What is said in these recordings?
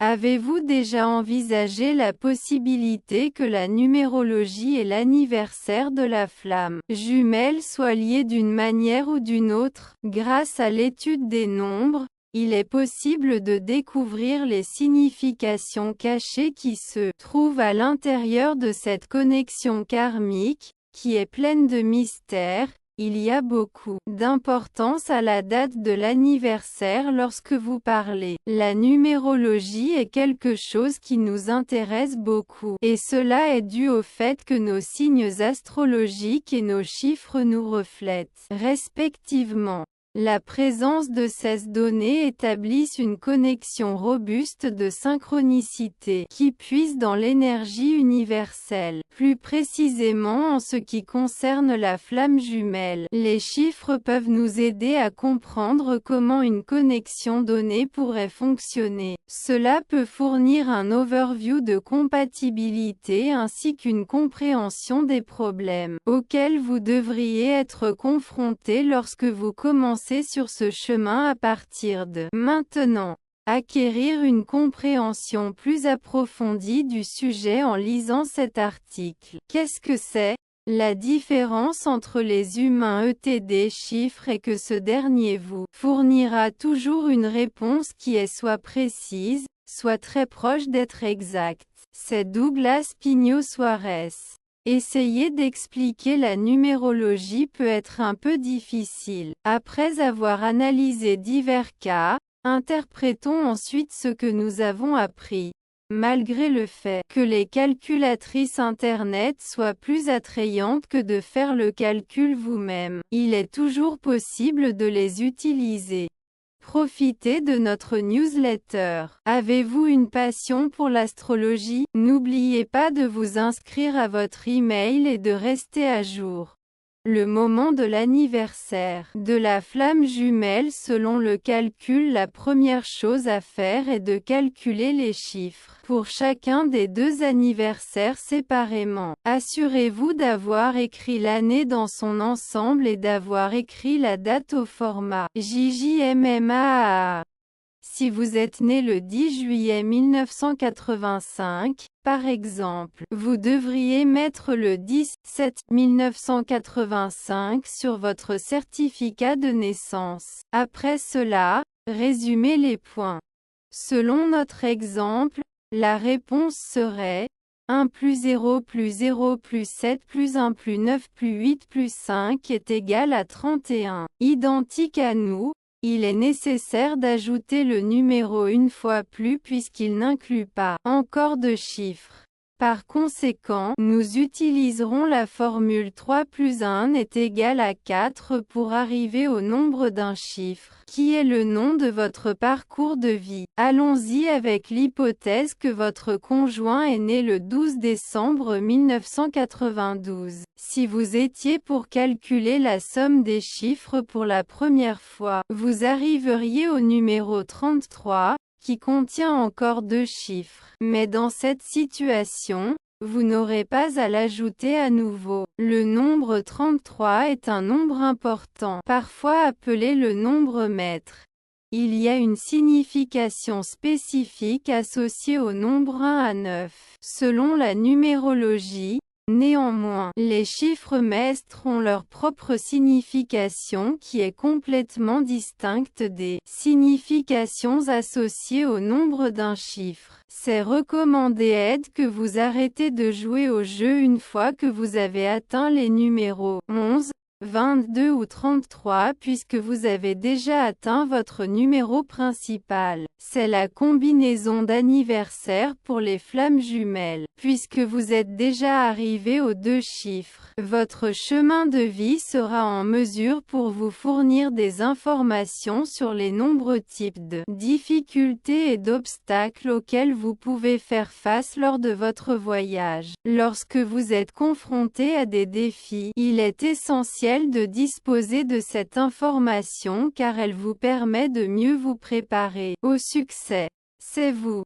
Avez-vous déjà envisagé la possibilité que la numérologie et l'anniversaire de la flamme jumelle soient liés d'une manière ou d'une autre? Grâce à l'étude des nombres, il est possible de découvrir les significations cachées qui se trouvent à l'intérieur de cette connexion karmique, qui est pleine de mystères. Il y a beaucoup d'importance à la date de l'anniversaire lorsque vous parlez. La numérologie est quelque chose qui nous intéresse beaucoup, et cela est dû au fait que nos signes astrologiques et nos chiffres nous reflètent, respectivement. La présence de ces données établissent une connexion robuste de synchronicité qui puise dans l'énergie universelle. Plus précisément en ce qui concerne la flamme jumelle, les chiffres peuvent nous aider à comprendre comment une connexion donnée pourrait fonctionner. Cela peut fournir un overview de compatibilité ainsi qu'une compréhension des problèmes auxquels vous devriez être confrontés lorsque vous commencez sur ce chemin à partir de maintenant. Acquérir une compréhension plus approfondie du sujet en lisant cet article. Qu'est-ce que c'est? La différence entre les humains ETD chiffres est que ce dernier vous fournira toujours une réponse qui est soit précise, soit très proche d'être exacte. C'est Douglas Pignot-Suarez. Essayer d'expliquer la numérologie peut être un peu difficile. Après avoir analysé divers cas, interprétons ensuite ce que nous avons appris. Malgré le fait que les calculatrices Internet soient plus attrayantes que de faire le calcul vous-même, il est toujours possible de les utiliser. Profitez de notre newsletter. Avez-vous une passion pour l'astrologie? N'oubliez pas de vous inscrire à votre email et de rester à jour. Le moment de l'anniversaire de la flamme jumelle. Selon le calcul, la première chose à faire est de calculer les chiffres pour chacun des deux anniversaires séparément. Assurez-vous d'avoir écrit l'année dans son ensemble et d'avoir écrit la date au format JJMMAAA. Si vous êtes né le 10 juillet 1985, par exemple, vous devriez mettre le 10-7-1985 sur votre certificat de naissance. Après cela, résumez les points. Selon notre exemple, la réponse serait 1 plus 0 plus 0 plus 7 plus 1 plus 9 plus 8 plus 5 est égal à 31. Identique à nous, il est nécessaire d'ajouter le numéro une fois plus puisqu'il n'inclut pas encore de chiffres. Par conséquent, nous utiliserons la formule 3 plus 1 est égal à 4 pour arriver au nombre d'un chiffre, qui est le nom de votre parcours de vie. Allons-y avec l'hypothèse que votre conjoint est né le 12 décembre 1992. Si vous étiez pour calculer la somme des chiffres pour la première fois, vous arriveriez au numéro 33, qui contient encore deux chiffres. Mais dans cette situation, vous n'aurez pas à l'ajouter à nouveau. Le nombre 33 est un nombre important, parfois appelé le nombre maître. Il y a une signification spécifique associée au nombre 1 à 9. Selon la numérologie, néanmoins, les chiffres maîtres ont leur propre signification qui est complètement distincte des significations associées au nombre d'un chiffre. C'est recommandé que vous arrêtez de jouer au jeu une fois que vous avez atteint les numéros 11, 22 ou 33 puisque vous avez déjà atteint votre numéro principal. C'est la combinaison d'anniversaire pour les flammes jumelles. Puisque vous êtes déjà arrivé aux deux chiffres, votre chemin de vie sera en mesure pour vous fournir des informations sur les nombreux types de difficultés et d'obstacles auxquels vous pouvez faire face lors de votre voyage. Lorsque vous êtes confronté à des défis, il est essentiel de disposer de cette information car elle vous permet de mieux vous préparer au succès. C'est vous.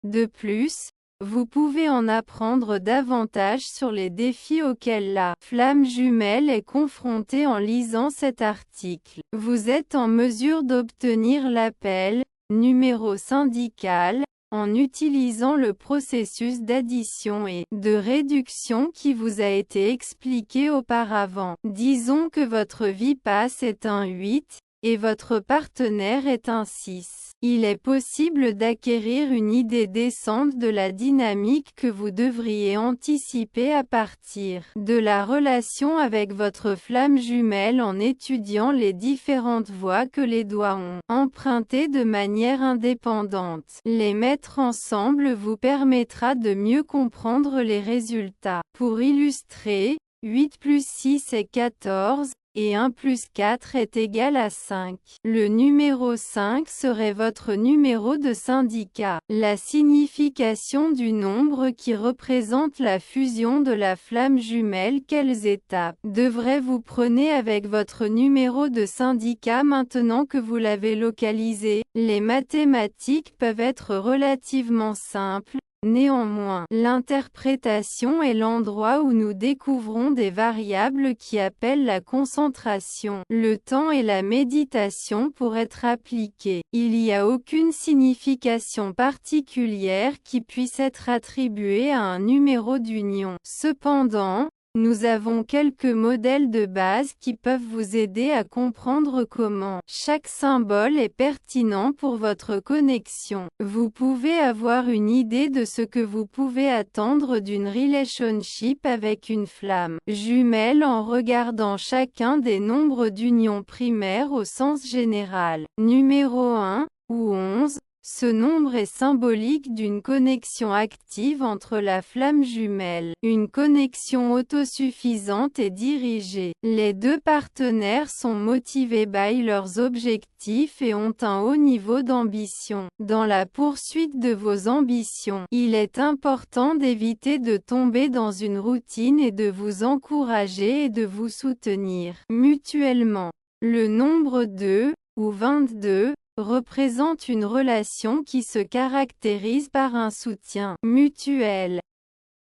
De plus, vous pouvez en apprendre davantage sur les défis auxquels la flamme jumelle est confrontée en lisant cet article. Vous êtes en mesure d'obtenir l'appel, numéro syndical, en utilisant le processus d'addition et de réduction qui vous a été expliqué auparavant. Disons que votre vie passe est un 8, et votre partenaire est un 6. Il est possible d'acquérir une idée décente de la dynamique que vous devriez anticiper à partir de la relation avec votre flamme jumelle en étudiant les différentes voies que les doigts ont empruntées de manière indépendante. Les mettre ensemble vous permettra de mieux comprendre les résultats. Pour illustrer, 8 plus 6 est 14. Et 1 plus 4 est égal à 5. Le numéro 5 serait votre numéro de syndicat. La signification du nombre qui représente la fusion de la flamme jumelle. Quelles étapes devrez-vous prendre avec votre numéro de syndicat maintenant que vous l'avez localisé? Les mathématiques peuvent être relativement simples. Néanmoins, l'interprétation est l'endroit où nous découvrons des variables qui appellent la concentration, le temps et la méditation pour être appliquées. Il n'y a aucune signification particulière qui puisse être attribuée à un numéro d'union. Cependant, nous avons quelques modèles de base qui peuvent vous aider à comprendre comment chaque symbole est pertinent pour votre connexion. Vous pouvez avoir une idée de ce que vous pouvez attendre d'une relationship avec une flamme jumelle en regardant chacun des nombres d'union primaires au sens général. Numéro 1 ou 11. Ce nombre est symbolique d'une connexion active entre la flamme jumelle, une connexion autosuffisante et dirigée. Les deux partenaires sont motivés by leurs objectifs et ont un haut niveau d'ambition. Dans la poursuite de vos ambitions, il est important d'éviter de tomber dans une routine et de vous encourager et de vous soutenir mutuellement. Le nombre 2, ou 22, représente une relation qui se caractérise par un soutien mutuel,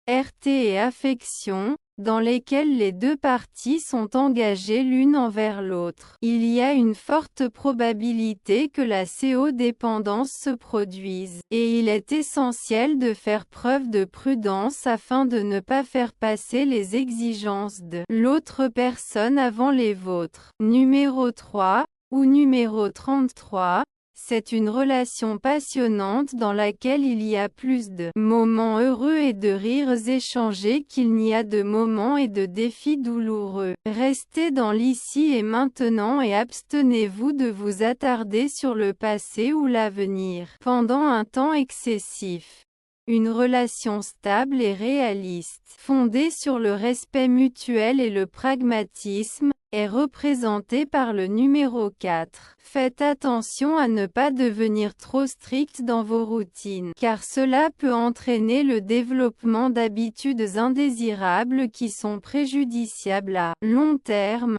RT et affection, dans lesquels les deux parties sont engagées l'une envers l'autre. Il y a une forte probabilité que la codépendance se produise, et il est essentiel de faire preuve de prudence afin de ne pas faire passer les exigences de l'autre personne avant les vôtres. Numéro 3 ou numéro 33, c'est une relation passionnante dans laquelle il y a plus de moments heureux et de rires échangés qu'il n'y a de moments et de défis douloureux. Restez dans l'ici et maintenant et abstenez-vous de vous attarder sur le passé ou l'avenir pendant un temps excessif. Une relation stable et réaliste, fondée sur le respect mutuel et le pragmatisme, est représentée par le numéro 4. Faites attention à ne pas devenir trop strict dans vos routines, car cela peut entraîner le développement d'habitudes indésirables qui sont préjudiciables à long terme.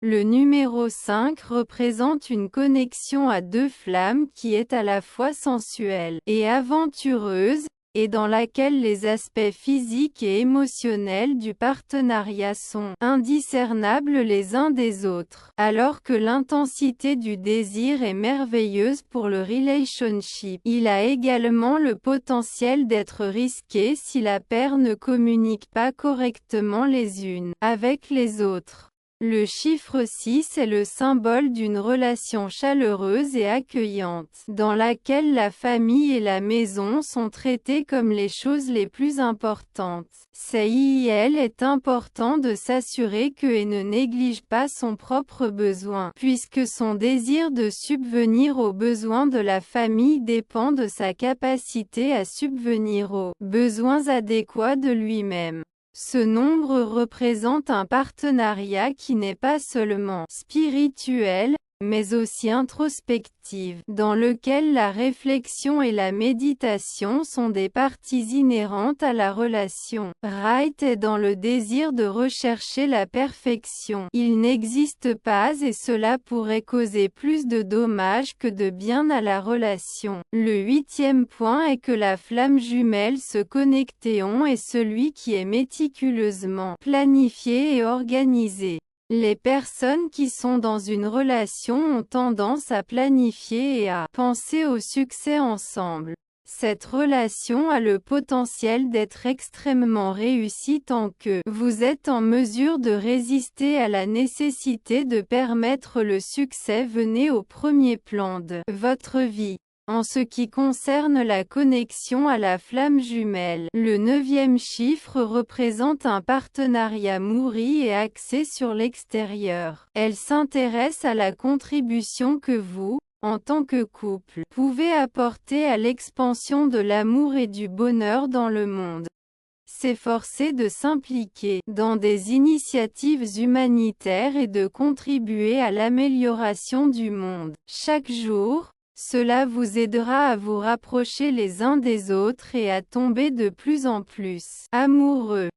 Le numéro 5 représente une connexion à deux flammes qui est à la fois sensuelle et aventureuse, et dans laquelle les aspects physiques et émotionnels du partenariat sont indiscernables les uns des autres, alors que l'intensité du désir est merveilleuse pour le relationship. Il a également le potentiel d'être risqué si la paire ne communique pas correctement les unes avec les autres. Le chiffre 6 est le symbole d'une relation chaleureuse et accueillante, dans laquelle la famille et la maison sont traitées comme les choses les plus importantes. Il est important de s'assurer que et ne néglige pas son propre besoin, puisque son désir de subvenir aux besoins de la famille dépend de sa capacité à subvenir aux besoins adéquats de lui-même. Ce nombre représente un partenariat qui n'est pas seulement spirituel, mais aussi introspective, dans lequel la réflexion et la méditation sont des parties inhérentes à la relation. Wright est dans le désir de rechercher la perfection. Il n'existe pas et cela pourrait causer plus de dommages que de bien à la relation. Le 8e point est que la flamme jumelle se connectéon est celui qui est méticuleusement planifié et organisé. Les personnes qui sont dans une relation ont tendance à planifier et à penser au succès ensemble. Cette relation a le potentiel d'être extrêmement réussie tant que vous êtes en mesure de résister à la nécessité de permettre le succès venez au premier plan de votre vie. En ce qui concerne la connexion à la flamme jumelle, le 9e chiffre représente un partenariat nourri et axé sur l'extérieur. Elle s'intéresse à la contribution que vous, en tant que couple, pouvez apporter à l'expansion de l'amour et du bonheur dans le monde. S'efforcer de s'impliquer dans des initiatives humanitaires et de contribuer à l'amélioration du monde. Chaque jour, cela vous aidera à vous rapprocher les uns des autres et à tomber de plus en plus amoureux.